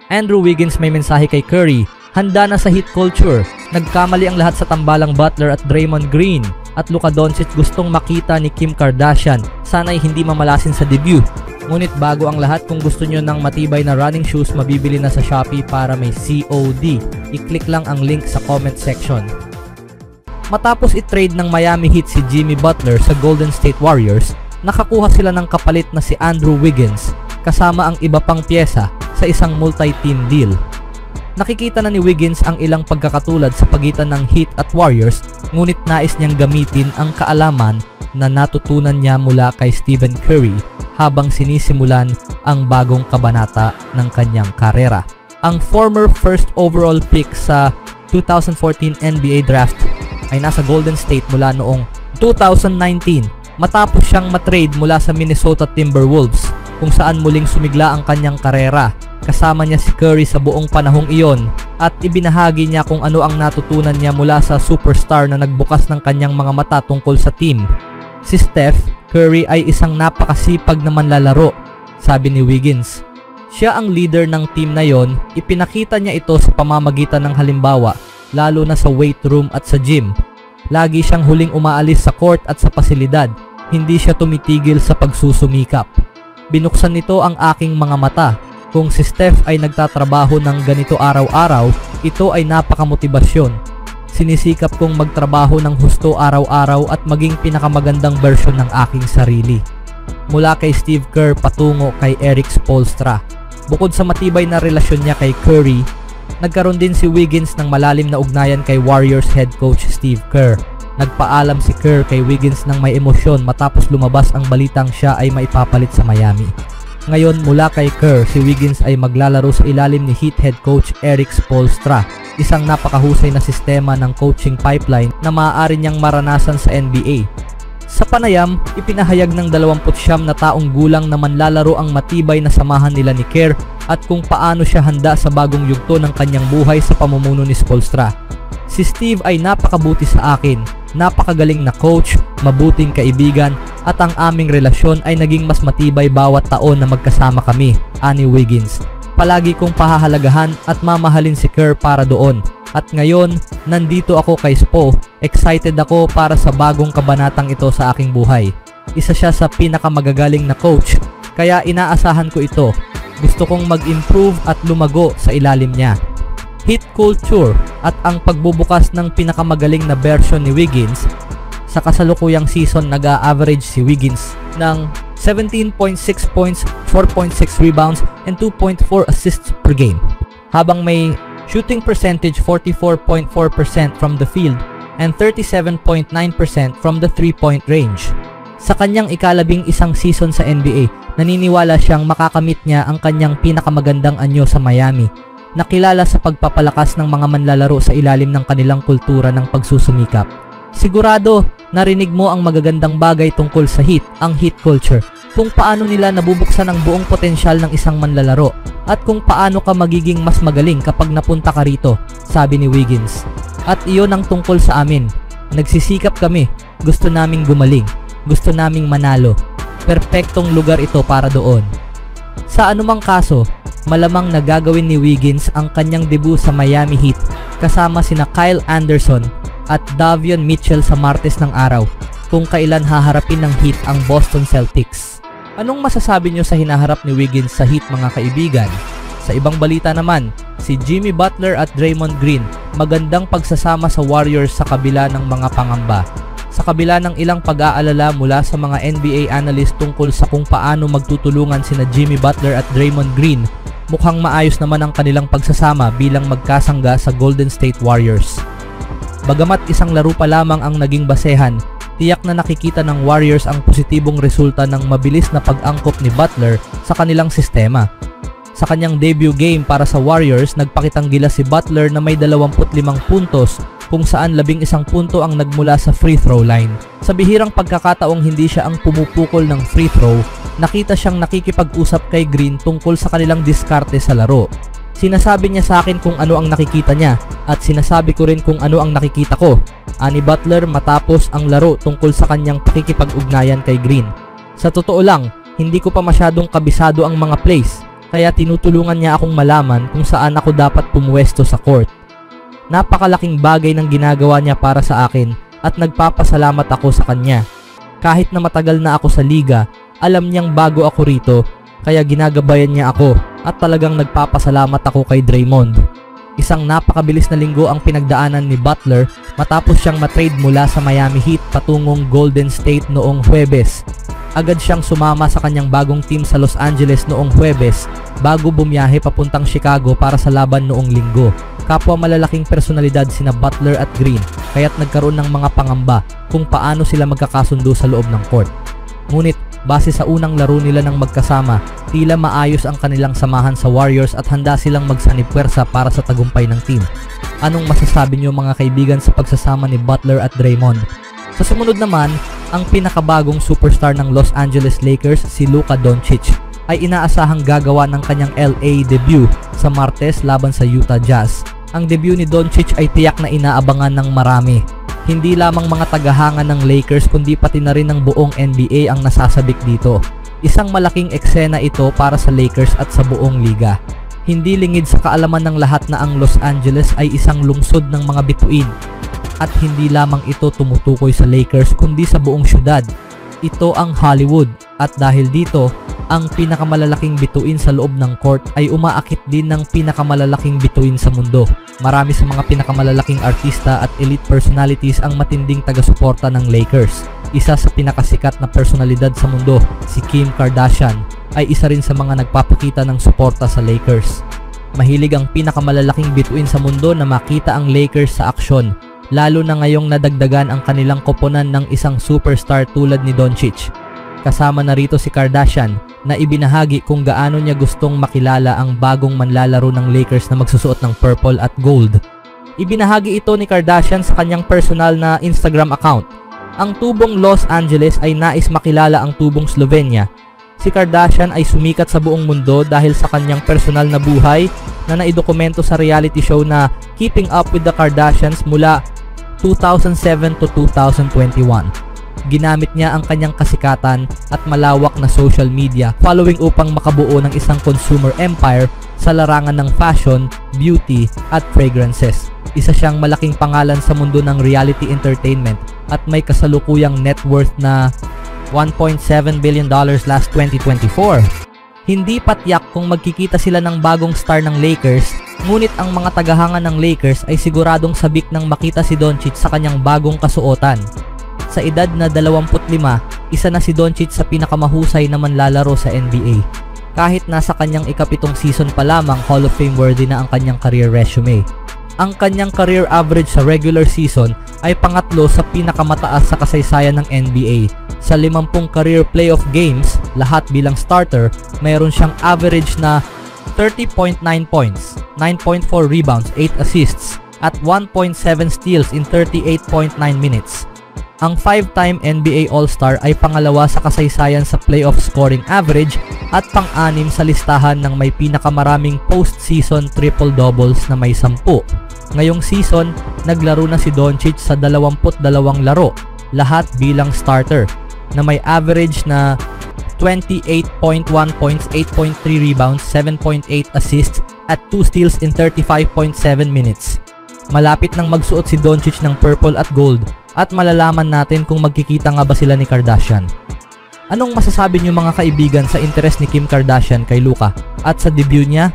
Andrew Wiggins may mensahe kay Curry, handa na sa Heat culture. Nagkamali ang lahat sa tambalang Butler at Draymond Green. At Luka Doncic gustong makita ni Kim Kardashian. Sana'y hindi mamalasin sa debut. Ngunit bago ang lahat, kung gusto nyo ng matibay na running shoes, mabibili na sa Shopee para may COD. I-click lang ang link sa comment section. Matapos i-trade ng Miami Heat si Jimmy Butler sa Golden State Warriors, nakakuha sila ng kapalit na si Andrew Wiggins kasama ang iba pang pyesa sa isang multi-team deal. Nakikita na ni Wiggins ang ilang pagkakatulad sa pagitan ng Heat at Warriors, ngunit nais niyang gamitin ang kaalaman na natutunan niya mula kay Stephen Curry habang sinisimulan ang bagong kabanata ng kanyang karera. Ang former first overall pick sa 2014 NBA Draft ay nasa Golden State mula noong 2019 matapos siyang matrade mula sa Minnesota Timberwolves, kung saan muling sumigla ang kanyang karera. Kasama niya si Curry sa buong panahong iyon at ibinahagi niya kung ano ang natutunan niya mula sa superstar na nagbukas ng kanyang mga mata tungkol sa team. Si Steph Curry ay isang napakasipag na manlalaro, sabi ni Wiggins. Siya ang leader ng team na yon, ipinakita niya ito sa pamamagitan ng halimbawa, lalo na sa weight room at sa gym. Lagi siyang huling umaalis sa court at sa pasilidad, hindi siya tumitigil sa pagsusumikap. Binuksan nito ang aking mga mata. Kung si Steph ay nagtatrabaho ng ganito araw-araw, ito ay napakamotibasyon. Sinisikap kong magtrabaho ng husto araw-araw at maging pinakamagandang version ng aking sarili. Mula kay Steve Kerr patungo kay Erik Spoelstra. Bukod sa matibay na relasyon niya kay Curry, nagkaroon din si Wiggins ng malalim na ugnayan kay Warriors head coach Steve Kerr. Nagpaalam si Kerr kay Wiggins ng may emosyon matapos lumabas ang balitang siya ay maipapalit sa Miami. Ngayon, mula kay Kerr, si Wiggins ay maglalaro sa ilalim ni Heat head coach Erik Spoelstra, isang napakahusay na sistema ng coaching pipeline na maaari niyang maranasan sa NBA. Sa panayam, ipinahayag ng 29 na taong gulang na manlalaro ang matibay na samahan nila ni Kerr at kung paano siya handa sa bagong yugto ng kanyang buhay sa pamumuno ni Spoelstra. Si Steve ay napakabuti sa akin, napakagaling na coach, mabuting kaibigan, at ang aming relasyon ay naging mas matibay bawat taon na magkasama kami, ani Wiggins. Palagi kong pahahalagahan at mamahalin si Kerr para doon. At ngayon, nandito ako kay Spo. Excited ako para sa bagong kabanatang ito sa aking buhay. Isa siya sa pinakamagagaling na coach, kaya inaasahan ko ito. Gusto kong mag-improve at lumago sa ilalim niya. Heat culture at ang pagbubukas ng pinakamagaling na version ni Wiggins. Sa kasalukuyang season, nag-a-average si Wiggins ng 17.6 points, 4.6 rebounds, and 2.4 assists per game. Habang may shooting percentage 44.4% from the field and 37.9% from the 3-point range. Sa kanyang ikalabing isang season sa NBA, naniniwala siyang makakamit niya ang kanyang pinakamagandang anyo sa Miami, nakilala sa pagpapalakas ng mga manlalaro sa ilalim ng kanilang kultura ng pagsusumikap. Sigurado, narinig mo ang magagandang bagay tungkol sa Heat, ang Heat culture, kung paano nila nabubuksan ang buong potensyal ng isang manlalaro, at kung paano ka magiging mas magaling kapag napunta ka rito, sabi ni Wiggins. At iyon ang tungkol sa amin. Nagsisikap kami, gusto naming gumaling, gusto naming manalo. Perpektong lugar ito para doon. Sa anumang kaso, malamang nagagawin ni Wiggins ang kanyang debut sa Miami Heat kasama sina Kyle Anderson at Davion Mitchell sa Martes ng araw, kung kailan haharapin ng Heat ang Boston Celtics. Anong masasabi nyo sa hinaharap ni Wiggins sa Heat, mga kaibigan? Sa ibang balita naman, si Jimmy Butler at Draymond Green magandang pagsasama sa Warriors sa kabila ng mga pangamba. Sa kabila ng ilang pag-aalala mula sa mga NBA analyst tungkol sa kung paano magtutulungan sina Jimmy Butler at Draymond Green, mukhang maayos naman ang kanilang pagsasama bilang magkasangga sa Golden State Warriors. Bagamat isang laro pa lamang ang naging basehan, tiyak na nakikita ng Warriors ang positibong resulta ng mabilis na pag-angkop ni Butler sa kanilang sistema. Sa kanyang debut game para sa Warriors, nagpakitang gilas si Butler na may 25 puntos kung saan 11 punto ang nagmula sa free throw line. Sa bihirang pagkakataong hindi siya ang pumupukol ng free throw, nakita siyang nakikipag-usap kay Green tungkol sa kanilang diskarte sa laro. Sinasabi niya sa akin kung ano ang nakikita niya at sinasabi ko rin kung ano ang nakikita ko, ani Butler matapos ang laro tungkol sa kanyang pakikipag-ugnayan kay Green. Sa totoo lang, hindi ko pa masyadong kabisado ang mga plays. kaya tinutulungan niya akong malaman kung saan ako dapat pumuwesto sa court. Napakalaking bagay ng ginagawa niya para sa akin at nagpapasalamat ako sa kanya. Kahit na matagal na ako sa liga, alam niyang bago ako rito, kaya ginagabayan niya ako at talagang nagpapasalamat ako kay Draymond. Isang napakabilis na linggo ang pinagdaanan ni Butler matapos siyang matrade mula sa Miami Heat patungong Golden State noong Huwebes. Agad siyang sumama sa kanyang bagong team sa Los Angeles noong Huwebes bago bumiyahe papuntang Chicago para sa laban noong Linggo. Kapwa malalaking personalidad sina Butler at Green kaya't nagkaroon ng mga pangamba kung paano sila magkakasundo sa loob ng court. Ngunit base sa unang laro nila ng magkasama, tila maayos ang kanilang samahan sa Warriors at handa silang magsanib puwersa para sa tagumpay ng team. Anong masasabi niyo mga kaibigan sa pagsasama ni Butler at Draymond? Sa sumunod naman, ang pinakabagong superstar ng Los Angeles Lakers, si Luka Doncic, ay inaasahang gagawa ng kanyang LA debut sa Martes laban sa Utah Jazz. Ang debut ni Doncic ay tiyak na inaabangan ng marami. Hindi lamang mga tagahanga ng Lakers kundi pati na rin ng buong NBA ang nasasabik dito. Isang malaking eksena ito para sa Lakers at sa buong liga. Hindi lingid sa kaalaman ng lahat na ang Los Angeles ay isang lungsod ng mga bituin. At hindi lamang ito tumutukoy sa Lakers kundi sa buong syudad. Ito ang Hollywood at dahil dito, ang pinakamalalaking bituin sa loob ng court ay umaakit din ng pinakamalalaking bituin sa mundo. Marami sa mga pinakamalalaking artista at elite personalities ang matinding taga-suporta ng Lakers. Isa sa pinakasikat na personalidad sa mundo, si Kim Kardashian, ay isa rin sa mga nagpapakita ng suporta sa Lakers. Mahilig ang pinakamalalaking bituin sa mundo na makita ang Lakers sa aksyon, lalo na ngayong nadagdagan ang kanilang koponan ng isang superstar tulad ni Doncic. Kasama na rito si Kardashian na ibinahagi kung gaano niya gustong makilala ang bagong manlalaro ng Lakers na magsusuot ng purple at gold. Ibinahagi ito ni Kardashian sa kanyang personal na Instagram account. Ang tubong Los Angeles ay nais makilala ang tubong Slovenia. Si Kardashian ay sumikat sa buong mundo dahil sa kanyang personal na buhay na naidokumento sa reality show na Keeping Up with the Kardashians mula 2007 to 2021. Ginamit niya ang kanyang kasikatan at malawak na social media following upang makabuo ng isang consumer empire sa larangan ng fashion, beauty at fragrances. Isa siyang malaking pangalan sa mundo ng reality entertainment at may kasalukuyang net worth na $1.7 billion last 2024. Hindi patiyak kung magkikita sila ng bagong star ng Lakers, ngunit ang mga tagahanga ng Lakers ay siguradong sabik nang makita si Doncic sa kanyang bagong kasuotan. Sa edad na 25, isa na si Doncic sa pinakamahusay na manlalaro sa NBA. Kahit nasa kanyang ikapitong season pa lamang, Hall of Fame worthy na ang kanyang career resume. Ang kanyang career average sa regular season ay pangatlo sa pinakamataas sa kasaysayan ng NBA. Sa 50 career playoff games, lahat bilang starter, mayroon siyang average na 30.9 points, 9.4 rebounds, 8 assists, at 1.7 steals in 38.9 minutes. Ang 5-time NBA All-Star ay pangalawa sa kasaysayan sa playoff scoring average at pang-anim sa listahan ng may pinakamaraming postseason triple-doubles na may 10. Ngayong season, naglaro na si Doncic sa 22 laro, lahat bilang starter, na may average na 28.1 points, 8.3 rebounds, 7.8 assists at 2 steals in 35.7 minutes. Malapit nang magsuot si Doncic ng purple at gold at malalaman natin kung magkikita nga ba sila ni Kardashian. Anong masasabi niyo mga kaibigan sa interes ni Kim Kardashian kay Luka at sa debut niya?